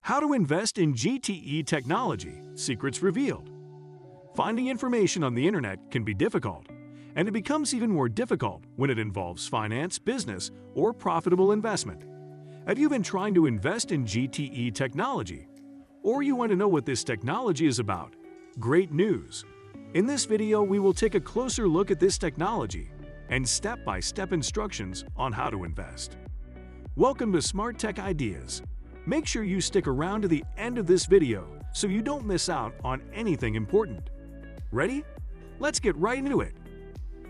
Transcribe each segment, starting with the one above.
How to invest in GTE technology, secrets revealed. Finding information on the internet can be difficult, and it becomes even more difficult when it involves finance, business, or profitable investment. Have you been trying to invest in GTE technology? Or you want to know what this technology is about? Great news! In this video, we will take a closer look at this technology and step-by-step instructions on how to invest. Welcome to Smart Tech Ideas. Make sure you stick around to the end of this video so you don't miss out on anything important. Ready? Let's get right into it.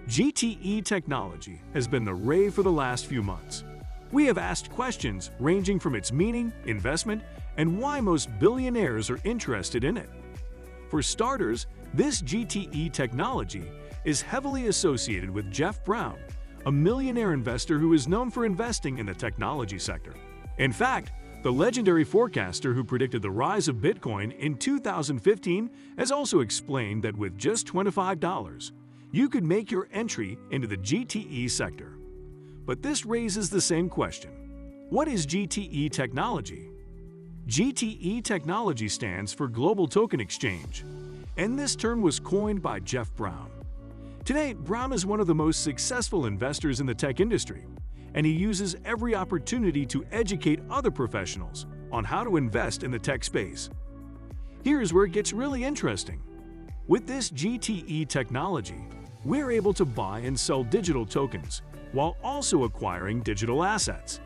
GTE technology has been the rave for the last few months. We have asked questions ranging from its meaning, investment, and why most billionaires are interested in it. For starters, this GTE technology is heavily associated with Jeff Brown, a millionaire investor who is known for investing in the technology sector. In fact, the legendary forecaster who predicted the rise of Bitcoin in 2015 has also explained that with just $25, you could make your entry into the GTE sector. But this raises the same question. What is GTE technology? GTE technology stands for Global Token Exchange, and this term was coined by Jeff Brown. Today, Brown is one of the most successful investors in the tech industry, and he uses every opportunity to educate other professionals on how to invest in the tech space. Here's where it gets really interesting. With this GTE technology, we're able to buy and sell digital tokens while also acquiring digital assets.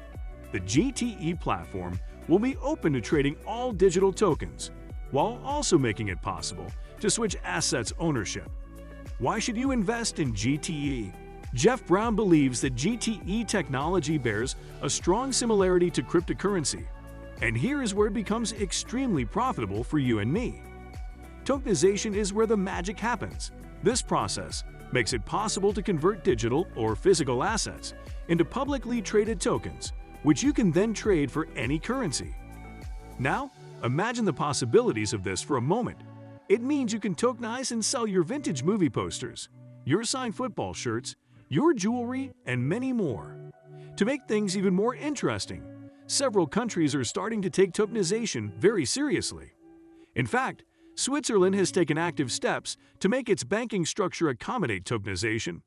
The GTE platform will be open to trading all digital tokens, while also making it possible to switch assets ownership. Why should you invest in GTE? Jeff Brown believes that GTE technology bears a strong similarity to cryptocurrency, and here is where it becomes extremely profitable for you and me. Tokenization is where the magic happens. This process makes it possible to convert digital or physical assets into publicly traded tokens, which you can then trade for any currency. Now, imagine the possibilities of this for a moment. It means you can tokenize and sell your vintage movie posters, your signed football shirts, your jewelry, and many more. To make things even more interesting, several countries are starting to take tokenization very seriously. In fact, Switzerland has taken active steps to make its banking structure accommodate tokenization.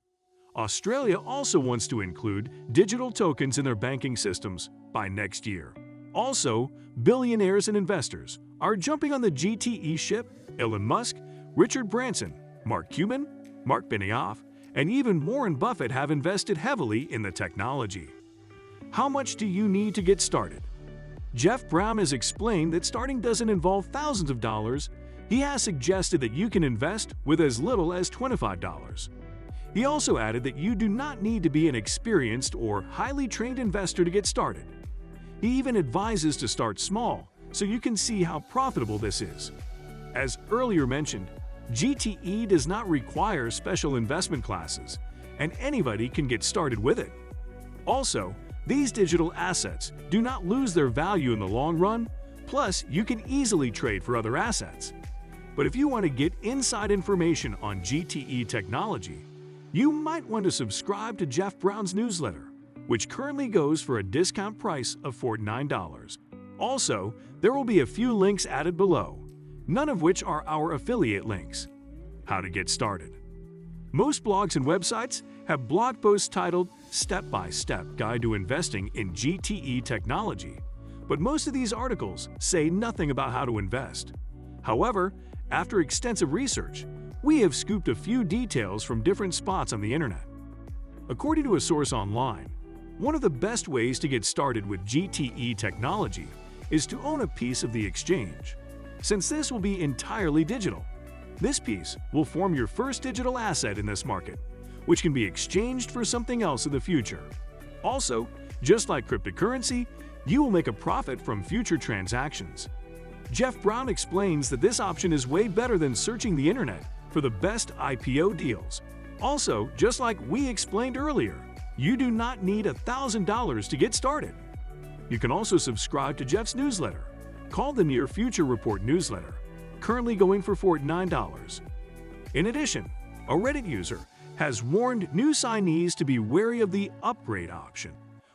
Australia also wants to include digital tokens in their banking systems by next year. Also, billionaires and investors are jumping on the GTE ship. Elon Musk, Richard Branson, Mark Cuban, Mark Benioff, and even Warren Buffett have invested heavily in the technology. How much do you need to get started? Jeff Brown has explained that starting doesn't involve thousands of dollars. He has suggested that you can invest with as little as $25. He also added that you do not need to be an experienced or highly trained investor to get started. He even advises to start small so you can see how profitable this is. As earlier mentioned, GTE does not require special investment classes, and anybody can get started with it. Also, these digital assets do not lose their value in the long run, plus you can easily trade for other assets. But if you want to get inside information on GTE technology, you might want to subscribe to Jeff Brown's newsletter, which currently goes for a discount price of $49. Also, there will be a few links added below, none of which are our affiliate links. How to get started. Most blogs and websites have blog posts titled Step-by-Step Guide to Investing in GTE Technology, but most of these articles say nothing about how to invest. However, after extensive research, we have scooped a few details from different spots on the internet. According to a source online, one of the best ways to get started with GTE technology is to own a piece of the exchange. Since this will be entirely digital, this piece will form your first digital asset in this market, which can be exchanged for something else in the future. Also, just like cryptocurrency, you will make a profit from future transactions. Jeff Brown explains that this option is way better than searching the internet for the best IPO deals. Also, just like we explained earlier, you do not need $1,000 to get started. You can also subscribe to Jeff's newsletter, called the Near Future Report newsletter, currently going for $49. In addition, a Reddit user has warned new signees to be wary of the upgrade option,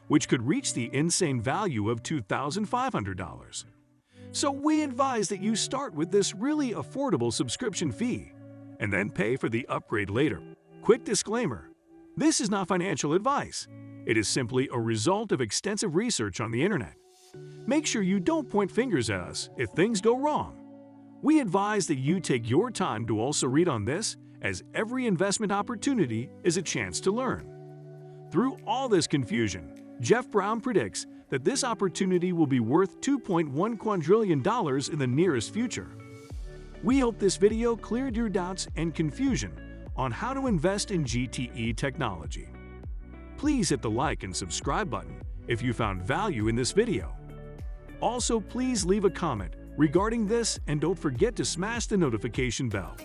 which could reach the insane value of $2,500. So we advise that you start with this really affordable subscription fee and then pay for the upgrade later. Quick disclaimer: this is not financial advice. It is simply a result of extensive research on the internet. Make sure you don't point fingers at us if things go wrong. We advise that you take your time to also read on this, as every investment opportunity is a chance to learn. Through all this confusion, Jeff Brown predicts that this opportunity will be worth $2.1 quadrillion in the nearest future. We hope this video cleared your doubts and confusion on how to invest in GTE technology. Please hit the like and subscribe button if you found value in this video. Also, please leave a comment regarding this and don't forget to smash the notification bell.